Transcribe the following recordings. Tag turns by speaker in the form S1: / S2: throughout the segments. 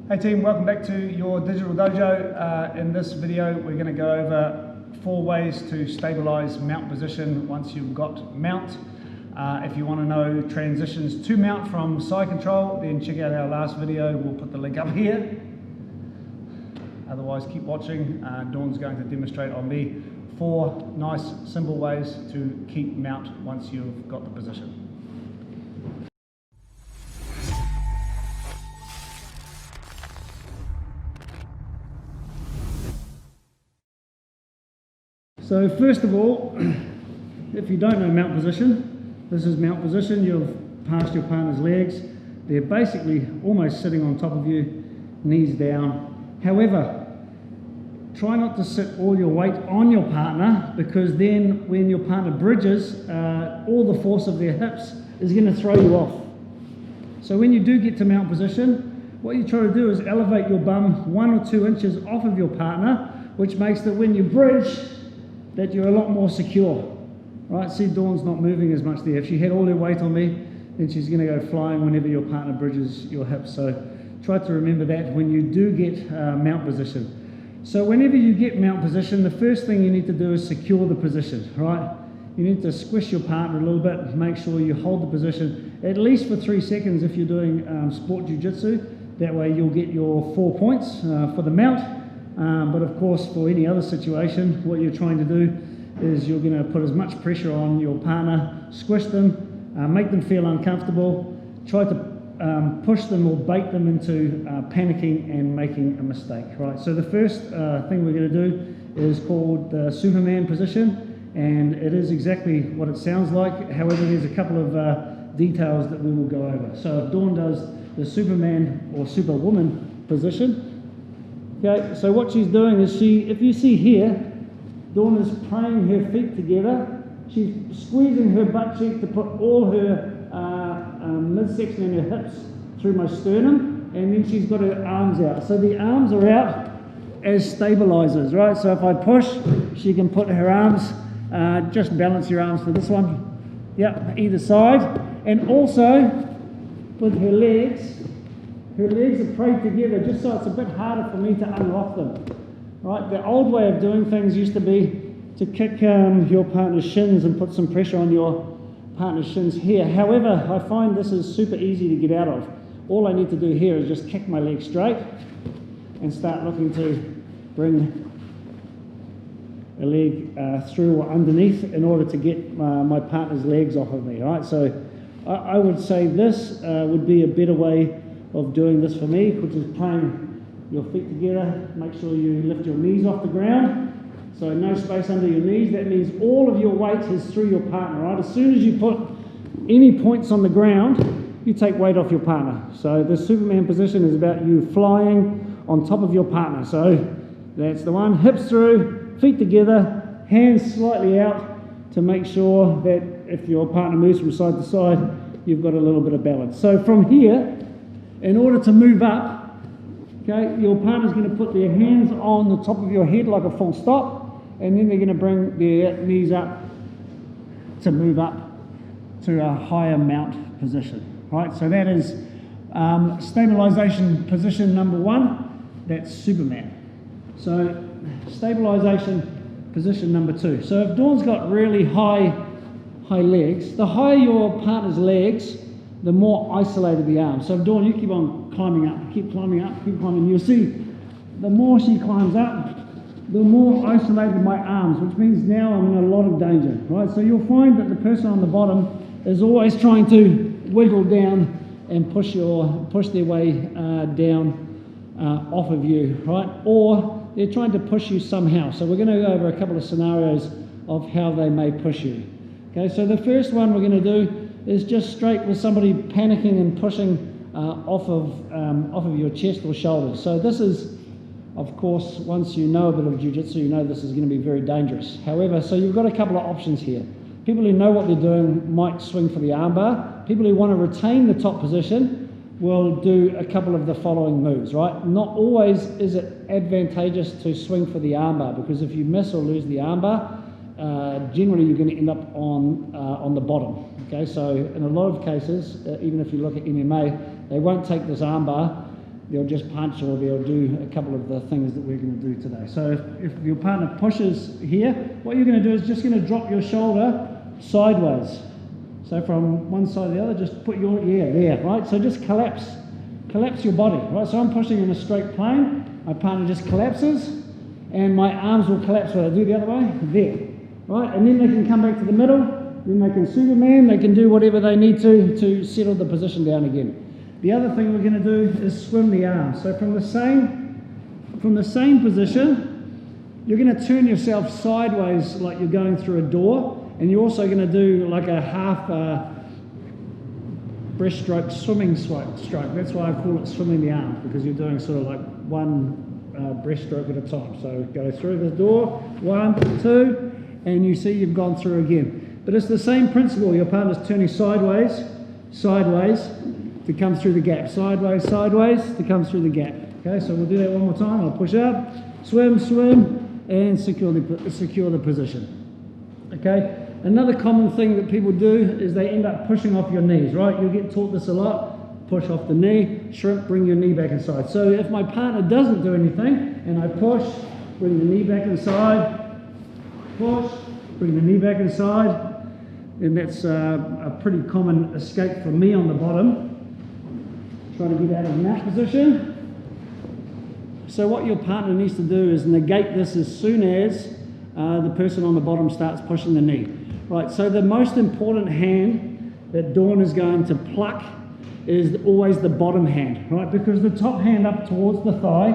S1: Hey team, welcome back to your digital dojo. In this video we're going to go over 4 ways to stabilize mount position once you've got mount. If you want to know transitions to mount from side control, then check out our last video. We'll put the link up here. Otherwise keep watching. Dawn's going to demonstrate on me 4 nice simple ways to keep mount once you've got the position. So first of all, if you don't know mount position, this is mount position. You've passed your partner's legs. They're basically almost sitting on top of you, knees down. However, try not to sit all your weight on your partner, because then when your partner bridges, all the force of their hips is going to throw you off. So when you do get to mount position, what you try to do is elevate your bum 1 or 2 inches off of your partner, which makes that when you bridge, that you're a lot more secure. Right, see, Dawn's not moving as much there. If she had all her weight on me, then she's going to go flying whenever your partner bridges your hips. So try to remember that when you do get mount position. So whenever you get mount position, the first thing you need to do is secure the position, right? You need to squish your partner a little bit, make sure you hold the position at least for 3 seconds if you're doing sport jiu-jitsu. That way you'll get your 4 points for the mount. But of course, for any other situation, what you're trying to do is you're going to put as much pressure on your partner, squish them, make them feel uncomfortable, try to push them or bait them into panicking and making a mistake. Right. So the first thing we're going to do is called the Superman position, and it is exactly what it sounds like. However, there's a couple of details that we will go over. So if Dawn does the Superman or Superwoman position. Okay, so what she's doing is if you see here, Dawn is praying her feet together. She's squeezing her butt cheek to put all her midsection and her hips through my sternum, and then she's got her arms out. So the arms are out as stabilizers, right? So if I push, she can put her arms, just balance your arms for this one. Yep, either side. And also, with her legs are prayed together, just so it's a bit harder for me to unlock them. Right? The old way of doing things used to be to kick your partner's shins and put some pressure on your partner's shins here. However, I find this is super easy to get out of. All I need to do here is just kick my leg straight and start looking to bring a leg through or underneath in order to get my partner's legs off of me. Right? So I would say this would be a better way of doing this for me, which is praying your feet together. Make sure you lift your knees off the ground, so no space under your knees. That means all of your weight is through your partner, right? As soon as you put any points on the ground, you take weight off your partner. So the Superman position is about you flying on top of your partner. So that's the one. Hips through, feet together, hands slightly out to make sure that if your partner moves from side to side, you've got a little bit of balance. So from here, in order to move up, okay, your partner's going to put their hands on the top of your head like a full stop, and then they're going to bring their knees up to move up to a higher mount position. Right, so that is stabilization position number 1. That's Superman. So stabilization position number 2. So if Dawn's got really high legs, the higher your partner's legs, the more isolated the arms. So Dawn, you keep on climbing up, keep climbing. You'll see the more she climbs up, the more isolated my arms, which means now I'm in a lot of danger, right? So you'll find that the person on the bottom is always trying to wiggle down and push their way down off of you, right? Or they're trying to push you somehow. So we're going to go over a couple of scenarios of how they may push you. Okay, so the first one we're going to do is just straight with somebody panicking and pushing off of your chest or shoulders. So this is, of course, once you know a bit of jiu-jitsu, you know this is going to be very dangerous. However, so you've got a couple of options here. People who know what they're doing might swing for the armbar. People who want to retain the top position will do a couple of the following moves, right? Not always is it advantageous to swing for the armbar, because if you miss or lose the armbar, generally you're going to end up on the bottom. Okay, so in a lot of cases, even if you look at MMA, they won't take this armbar they'll just punch, or they'll do a couple of the things that we're going to do today. So if your partner pushes here, what you're going to do is just going to drop your shoulder sideways. So from one side to the other, just put your, there, right? So just collapse your body, right? So I'm pushing in a straight plane, my partner just collapses, and my arms will collapse when I do the other way, there, right? And then they can come back to the middle, then they can Superman, they can do whatever they need to settle the position down again. The other thing we're going to do is swim the arms. So from the same position, you're going to turn yourself sideways like you're going through a door, and you're also going to do like a half breaststroke swimming stroke. That's why I call it swimming the arms, because you're doing sort of like one breaststroke at a time. So go through the door, 1, 2, and you see you've gone through again. But it's the same principle. Your partner's turning sideways to come through the gap, sideways to come through the gap. Okay, so we'll do that one more time. I'll push up, swim, and secure the position. Okay, another common thing that people do is they end up pushing off your knees, right? You'll get taught this a lot. Push off the knee, shrimp, bring your knee back inside. So if my partner doesn't do anything, and I push, bring the knee back inside, push, bring the knee back inside, and that's a pretty common escape for me on the bottom. Try to get out of that position. So what your partner needs to do is negate this as soon as the person on the bottom starts pushing the knee. Right, so the most important hand that Dawn is going to pluck is always the bottom hand, right? Because the top hand up towards the thigh,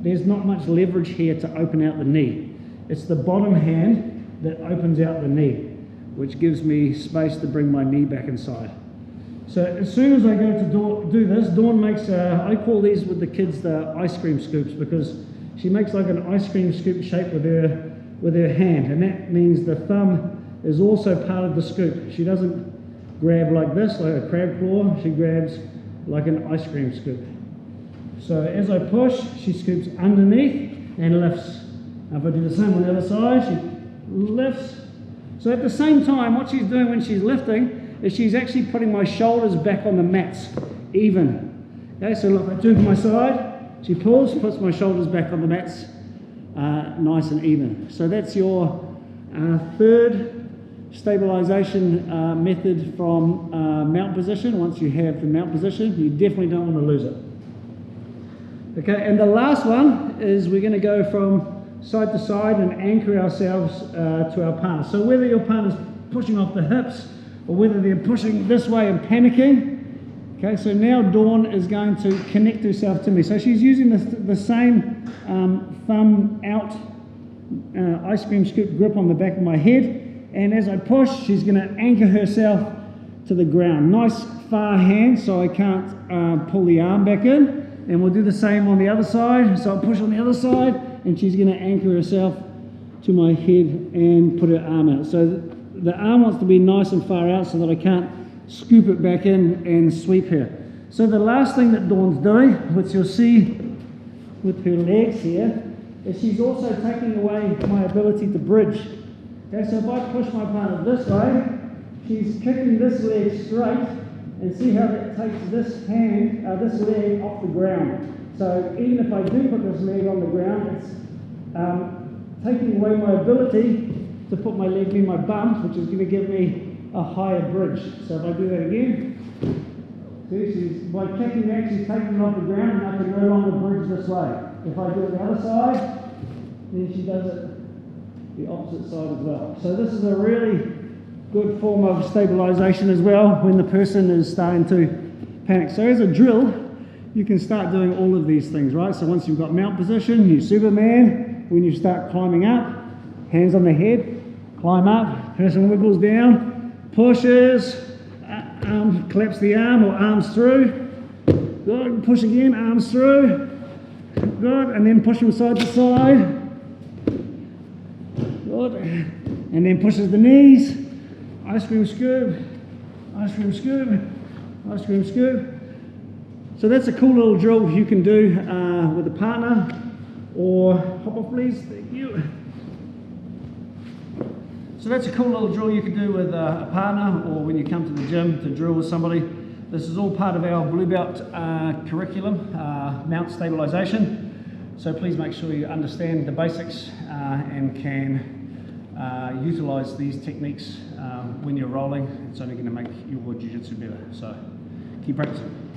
S1: there's not much leverage here to open out the knee. It's the bottom hand that opens out the knee, which gives me space to bring my knee back inside. So as soon as I go to do this, Dawn makes, I call these with the kids the ice cream scoops, because she makes like an ice cream scoop shape with her hand, and that means the thumb is also part of the scoop. She doesn't grab like this, like a crab claw, she grabs like an ice cream scoop. So as I push, she scoops underneath and lifts. Now if I do the same on the other side, she lifts. So at the same time, what she's doing when she's lifting is she's actually putting my shoulders back on the mats, even. Okay, so look, I turn to my side, she pulls, puts my shoulders back on the mats, nice and even. So that's your third stabilization method from mount position. Once you have the mount position, you definitely don't want to lose it. Okay, and the last one is we're going to go from side to side and anchor ourselves to our partner. So whether your partner's pushing off the hips or whether they're pushing this way and panicking, okay, so now Dawn is going to connect herself to me. So she's using the same thumb out ice cream scoop grip on the back of my head, and as I push, she's going to anchor herself to the ground. Nice far hand so I can't pull the arm back in, and we'll do the same on the other side. So I'll push on the other side, and she's going to anchor herself to my head and put her arm out. So the arm wants to be nice and far out so that I can't scoop it back in and sweep her. So the last thing that Dawn's doing, which you'll see with her legs here, is she's also taking away my ability to bridge. Okay, so if I push my partner this way, she's kicking this leg straight, and see how that takes this leg off the ground. So even if I do put this leg on the ground, it's taking away my ability to put my leg in my bum, which is going to give me a higher bridge. So if I do that again, see, by kicking that, she's taking it off the ground, and I can no longer bridge this way. If I do it the other side, then she does it the opposite side as well. So this is a really good form of stabilization as well when the person is starting to panic. So as a drill, you can start doing all of these things, right? So once you've got mount position, you Superman. When you start climbing up, hands on the head, climb up, person wiggles down, pushes, collapse the arm or arms through. Good, push again, arms through. Good, and then push from side to side. Good, and then pushes the knees. Ice cream scoop, ice cream scoop, ice cream scoop. So that's a cool little drill you can do with a partner, or hop off please, thank you. So that's a cool little drill you can do with a partner, or when you come to the gym to drill with somebody. This is all part of our Blue Belt curriculum, mount stabilisation. So please make sure you understand the basics and can utilise these techniques when you're rolling. It's only going to make your jiu-jitsu better. So keep practicing.